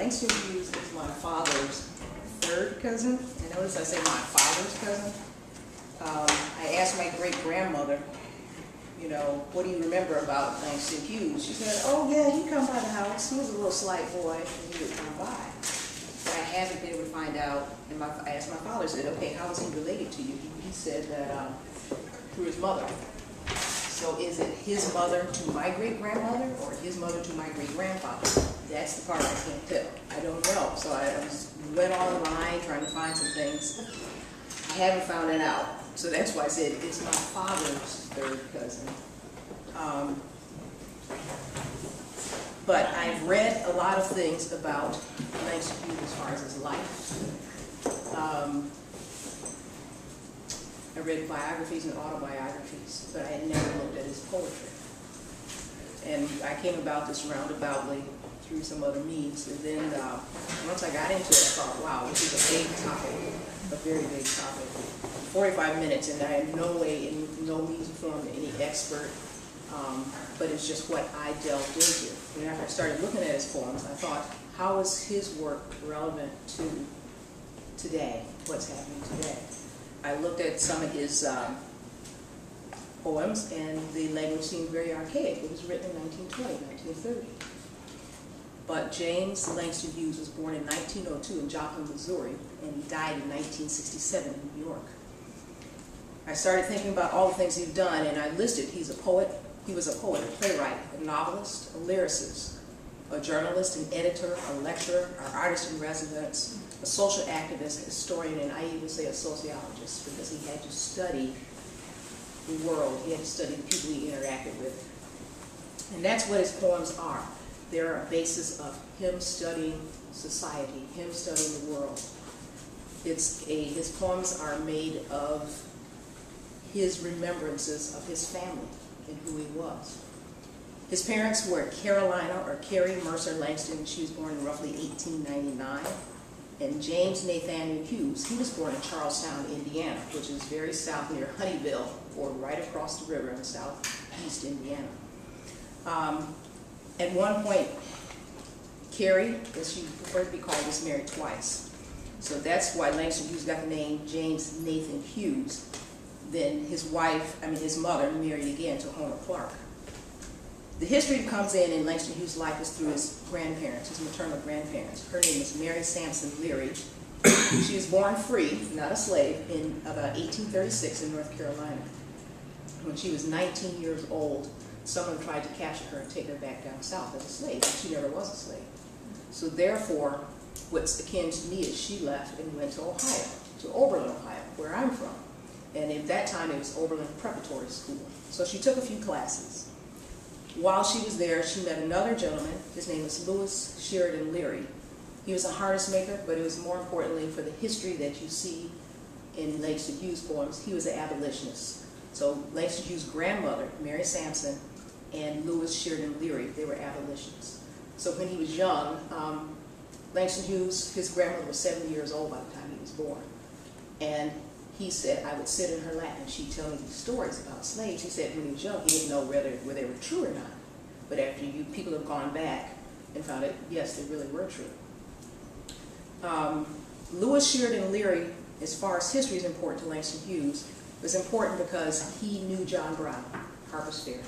Langston Hughes is my father's third cousin. And notice I say my father's cousin. I asked my great-grandmother, you know, what do you remember about Langston Hughes? She said, oh yeah, he'd come by the house. He was a little slight boy, and he would come by. But I haven't been able to find out, and I asked my father, I said, okay, how is he related to you? He said that through his mother. So is it his mother to my great-grandmother or his mother to my great-grandfather? That's the part I can't tell. I don't know. So I went online trying to find some things. I haven't found it out. So that's why I said it's my father's third cousin. But I've read a lot of things about Langston Hughes as far as his life. I read biographies and autobiographies, but I had never looked at his poetry. And I came about this roundaboutly through some other means. And then once I got into it, I thought, wow, this is a big topic, a very big topic. 45 minutes, and I am no way, in no means form, any expert, but it's just what I delved into. And after I started looking at his poems, I thought, how is his work relevant to today, what's happening today? I looked at some of his poems, and the language seemed very archaic. It was written in 1920, 1930. But James Langston Hughes was born in 1902 in Joplin, Missouri, and he died in 1967 in New York. I started thinking about all the things he's done, and I listed, he's a poet. He was a poet, a playwright, a novelist, a lyricist, a journalist, an editor, a lecturer, an artist in residence, a social activist, a historian, and I even say a sociologist, because he had to study the world. He had to study the people he interacted with. And that's what his poems are. They're a basis of him studying society, him studying the world. His poems are made of his remembrances of his family and who he was. His parents were Carolina, or Carrie Mercer Langston. She was born in roughly 1899. And James Nathaniel Hughes, he was born in Charlestown, Indiana, which is very south near Honeyville, or right across the river in southeast Indiana. At one point, Carrie, as she preferred to be called, was married twice. So that's why Langston Hughes got the name James Nathan Hughes. Then his mother married again to Homer Clark. The history that comes in Langston Hughes' life is through his grandparents, his maternal grandparents. Her name is Mary Sampson Leary. She was born free, not a slave, in about 1836 in North Carolina. When she was 19 years old, someone tried to capture her and take her back down south as a slave, but she never was a slave. So therefore, what's akin to me is she left and went to Ohio, to Oberlin, Ohio, where I'm from. And at that time, it was Oberlin Preparatory School. So she took a few classes. While she was there, she met another gentleman. His name was Lewis Sheridan Leary. He was a harness maker, but it was more importantly for the history that you see in Langston Hughes' poems, he was an abolitionist. So Langston Hughes' grandmother, Mary Sampson, and Lewis Sheridan Leary, they were abolitionists. So when he was young, Langston Hughes, his grandmother was 70 years old by the time he was born. And he said, I would sit in her lap and she'd tell me these stories about slaves. He said when he was young, he didn't know whether they were true or not. But after people have gone back and found it, yes, they really were true. Lewis Sheridan Leary, as far as history is important to Langston Hughes, was important because he knew John Brown, Harper's Ferry.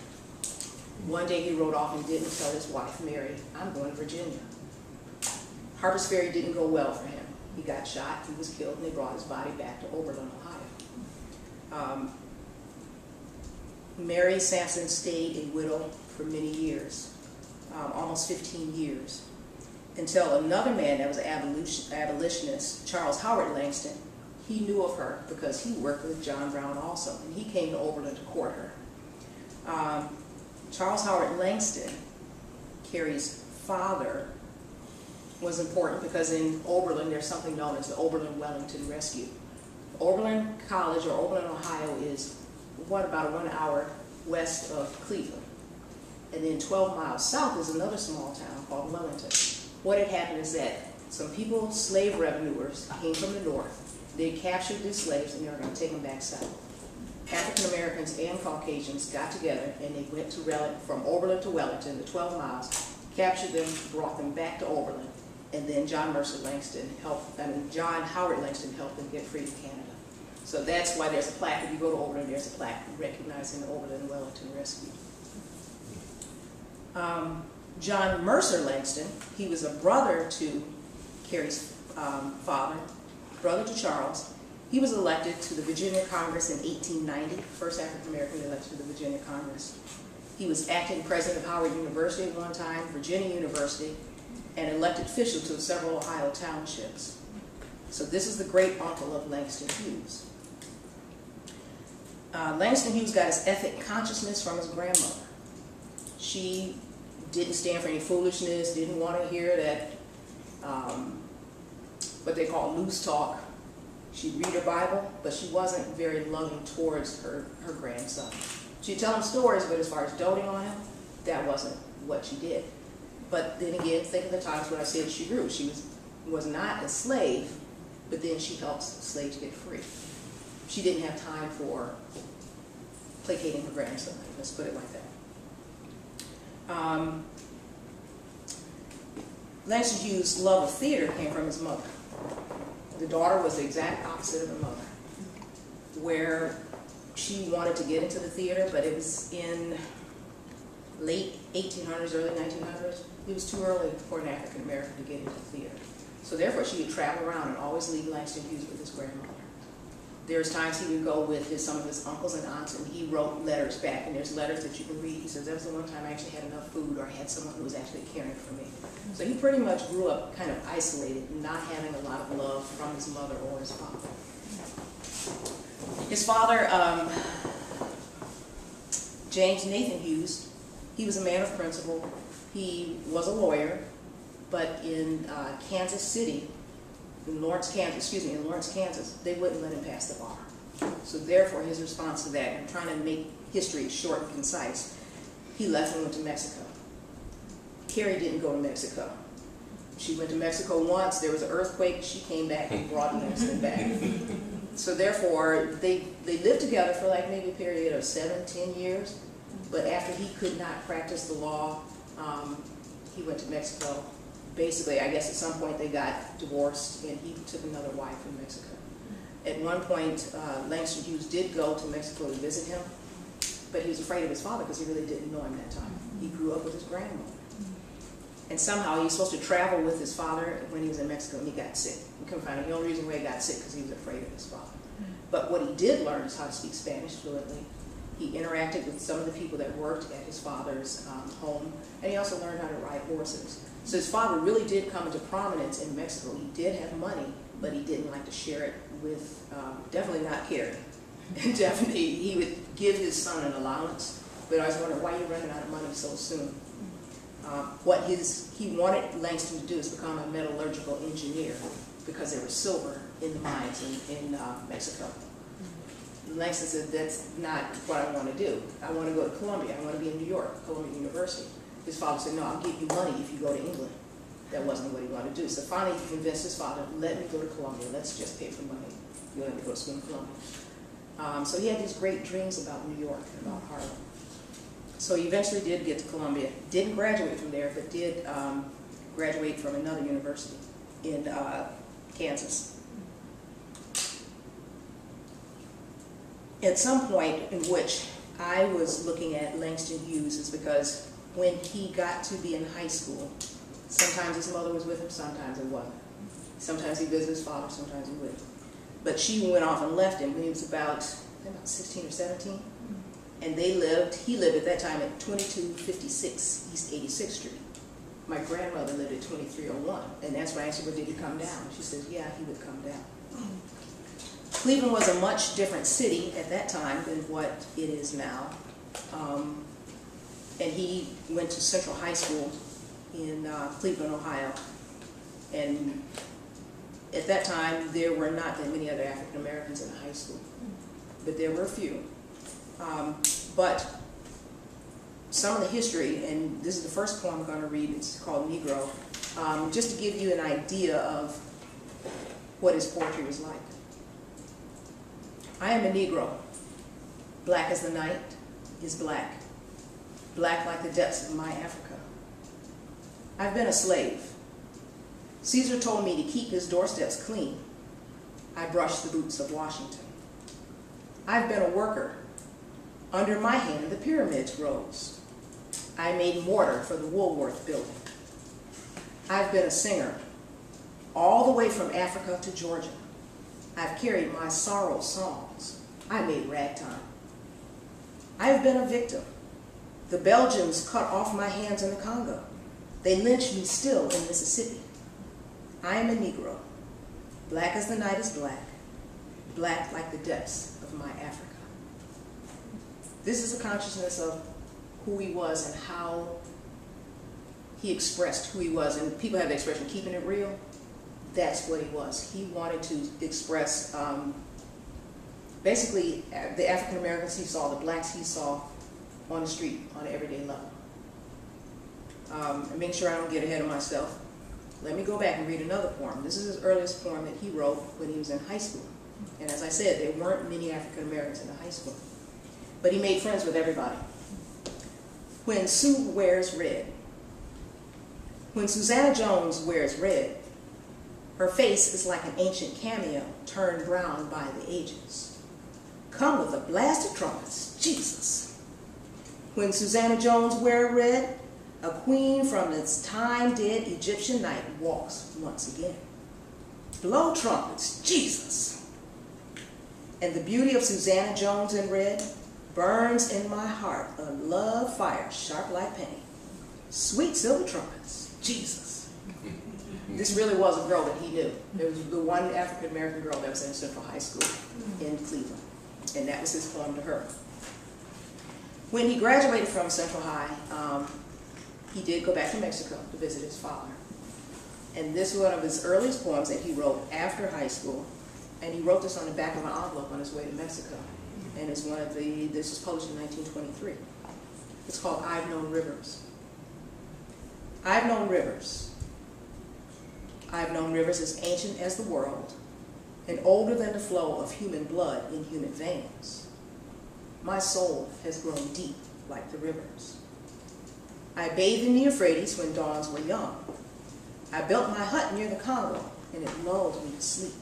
One day he rode off and didn't tell his wife, Mary, I'm going to Virginia. Harper's Ferry didn't go well for him. He got shot, he was killed, and they brought his body back to Oberlin, Ohio. Mary Sampson stayed a widow for many years, almost 15 years, until another man that was an abolitionist, Charles Howard Langston, he knew of her because he worked with John Brown also, and he came to Oberlin to court her. Charles Howard Langston, Carrie's father, was important because in Oberlin there's something known as the Oberlin-Wellington Rescue. Oberlin College, or Oberlin, Ohio, is about 1 hour west of Cleveland. And then 12 miles south is another small town called Wellington. What had happened is that some people, slave revenuers, came from the north. They captured these slaves and they were going to take them back south. African Americans and Caucasians got together and they went to from Oberlin to Wellington, the 12 miles, captured them, brought them back to Oberlin, and then John Howard Langston helped them get free to Canada. So that's why there's a plaque. If you go to Oberlin, there's a plaque recognizing the Oberlin Wellington Rescue. John Mercer Langston, he was a brother to Carrie's father, brother to Charles. He was elected to the Virginia Congress in 1890, first African American elected to the Virginia Congress. He was acting president of Howard University at one time, Virginia University, and elected official to several Ohio townships. So this is the great uncle of Langston Hughes. Langston Hughes got his ethnic consciousness from his grandmother. She didn't stand for any foolishness, didn't want to hear that, what they call loose talk. She'd read her Bible, but she wasn't very loving towards her grandson. She'd tell him stories, but as far as doting on him, that wasn't what she did. But then again, think of the times when I said she grew. She was not a slave, but then she helped slaves get free. She didn't have time for placating her grandson, let's put it like that. Langston Hughes' love of theater came from his mother. The daughter was the exact opposite of her mother, where she wanted to get into the theater, but it was in late 1800s, early 1900s. It was too early for an African American to get into theater. So therefore she would travel around and always leave Langston Hughes with his grandmother. There's times he would go with some of his uncles and aunts, and he wrote letters back, and there's letters that you can read. He says, that was the one time I actually had enough food, or I had someone who was actually caring for me. So he pretty much grew up kind of isolated, not having a lot of love from his mother or his father. His father, James Nathan Hughes, he was a man of principle. He was a lawyer, but in Kansas City, in Lawrence, Kansas, they wouldn't let him pass the bar. So therefore, his response to that, and trying to make history short and concise, he left and went to Mexico. Carrie didn't go to Mexico. She went to Mexico once, there was an earthquake, she came back and brought Langston back. So therefore, they lived together for like maybe a period of 7-10 years, but after he could not practice the law, he went to Mexico. Basically, I guess at some point they got divorced and he took another wife in Mexico. At one point, Langston Hughes did go to Mexico to visit him, but he was afraid of his father because he really didn't know him that time. He grew up with his grandmother. And somehow he was supposed to travel with his father when he was in Mexico, and he got sick. We couldn't find out. The only reason why he got sick because he was afraid of his father. But what he did learn is how to speak Spanish fluently. He interacted with some of the people that worked at his father's home, and he also learned how to ride horses. So his father really did come into prominence in Mexico. He did have money, but he didn't like to share it with, definitely not Carrie. And definitely, he would give his son an allowance, but I was wondering, why are you running out of money so soon? What he wanted Langston to do is become a metallurgical engineer because there was silver in the mines in Mexico. Langston said, that's not what I want to do. I want to go to Columbia. I want to be in New York, Columbia University. His father said, no, I'll give you money if you go to England. That wasn't what he wanted to do. So finally he convinced his father, let me go to Columbia. Let's just pay for money. You'll let me go to school in Columbia. So he had these great dreams about New York and about Harlem. So he eventually did get to Columbia. Didn't graduate from there, but did graduate from another university in Kansas. At some point in which I was looking at Langston Hughes is because when he got to be in high school, sometimes his mother was with him, sometimes it wasn't. Sometimes he visited his father, sometimes he wouldn't. But she went off and left him when he was about 16 or 17. And he lived at that time at 2256 East 86th Street. My grandmother lived at 2301, and that's when I asked her, well, did he come down? She says, yeah, he would come down. Cleveland was a much different city at that time than what it is now. And he went to Central High School in Cleveland, Ohio. And at that time, there were not that many other African Americans in the high school, but there were a few. But some of the history, and this is the first poem I'm going to read, it's called Negro, just to give you an idea of what his poetry was like. I am a Negro. Black as the night is black. Black like the depths of my Africa. I've been a slave Caesar told me to keep his doorsteps clean. I brushed the boots of Washington. I've been a worker. Under my hand, the pyramids rose. I made mortar for the Woolworth building. I've been a singer, all the way from Africa to Georgia. I've carried my sorrow songs. I made ragtime. I've been a victim. The Belgians cut off my hands in the Congo. They lynched me still in Mississippi. I am a Negro. Black as the night is black. Black like the depths of my Africa. This is a consciousness of who he was and how he expressed who he was. And people have the expression, keeping it real. That's what he was. He wanted to express basically the African Americans he saw, the blacks he saw on the street on an everyday level. And make sure I don't get ahead of myself. Let me go back and read another poem. This is his earliest poem that he wrote when he was in high school. And as I said, there weren't many African Americans in the high school. But he made friends with everybody. When Sue wears red. When Susanna Jones wears red, her face is like an ancient cameo turned brown by the ages. Come with a blast of trumpets, Jesus. When Susanna Jones wears red, a queen from its time-dead Egyptian night walks once again. Blow trumpets, Jesus. And the beauty of Susanna Jones in red burns in my heart a love fire sharp like pain. Sweet silver trumpets, Jesus. This really was a girl that he knew. There was the one African-American girl that was in Central High School in Cleveland, and that was his poem to her. When he graduated from Central High, he did go back to Mexico to visit his father. And this was one of his earliest poems that he wrote after high school, and he wrote this on the back of an envelope on his way to Mexico. And it's one of this was published in 1923. It's called I've Known Rivers. I've known rivers. I've known rivers as ancient as the world and older than the flow of human blood in human veins. My soul has grown deep like the rivers. I bathed in the Euphrates when dawns were young. I built my hut near the Congo and it lulled me to sleep.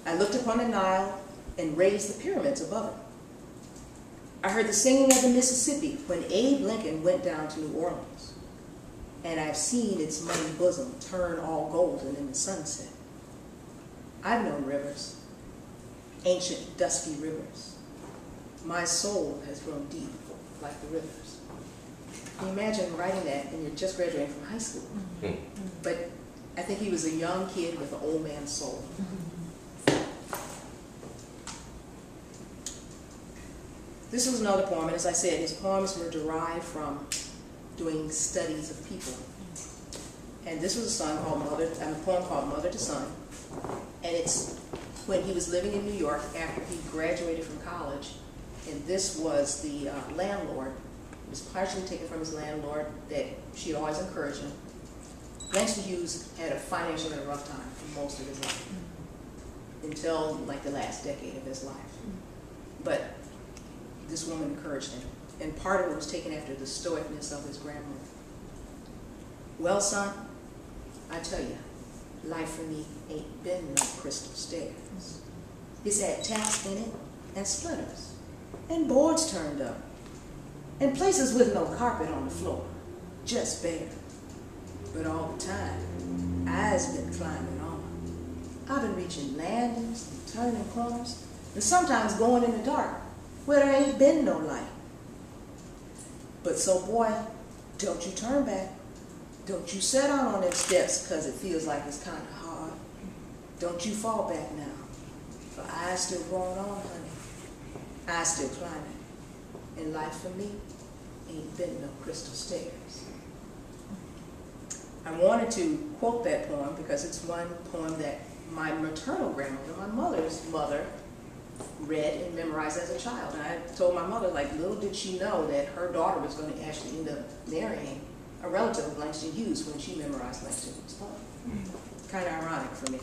I looked upon the Nile and raised the pyramids above it. I heard the singing of the Mississippi when Abe Lincoln went down to New Orleans. And I've seen its muddy bosom turn all golden in the sunset. I've known rivers, ancient dusky rivers. My soul has grown deep like the rivers. Can you imagine writing that and you're just graduating from high school? But I think he was a young kid with an old man's soul. This was another poem, and as I said, his poems were derived from doing studies of people. And this was a poem called Mother to Son. And it's when he was living in New York after he graduated from college. And this was the landlord. It was partially taken from his landlord that she had always encouraged him. Langston Hughes had a financially rough time for most of his life, until like the last decade of his life. But this woman encouraged him. And part of it was taken after the stoicness of his grandmother. Well, son, I tell you, life for me ain't been no crystal stairs. It's had taps in it and splinters and boards turned up and places with no carpet on the floor, just bare. But all the time, I've been climbing on. I've been reaching landings and turning corners and sometimes going in the dark where there ain't been no light. But so boy, don't you turn back. Don't you set out on them steps because it feels like it's kind of hard. Don't you fall back now. For I still going on, honey. I still climbing. And life for me ain't been no crystal stairs. I wanted to quote that poem because it's one poem that my maternal grandmother, my mother's mother, read and memorized as a child. And I told my mother, like, little did she know that her daughter was going to actually end up marrying a relative of Langston Hughes when she memorized Langston Hughes' poem. Kind of ironic for me.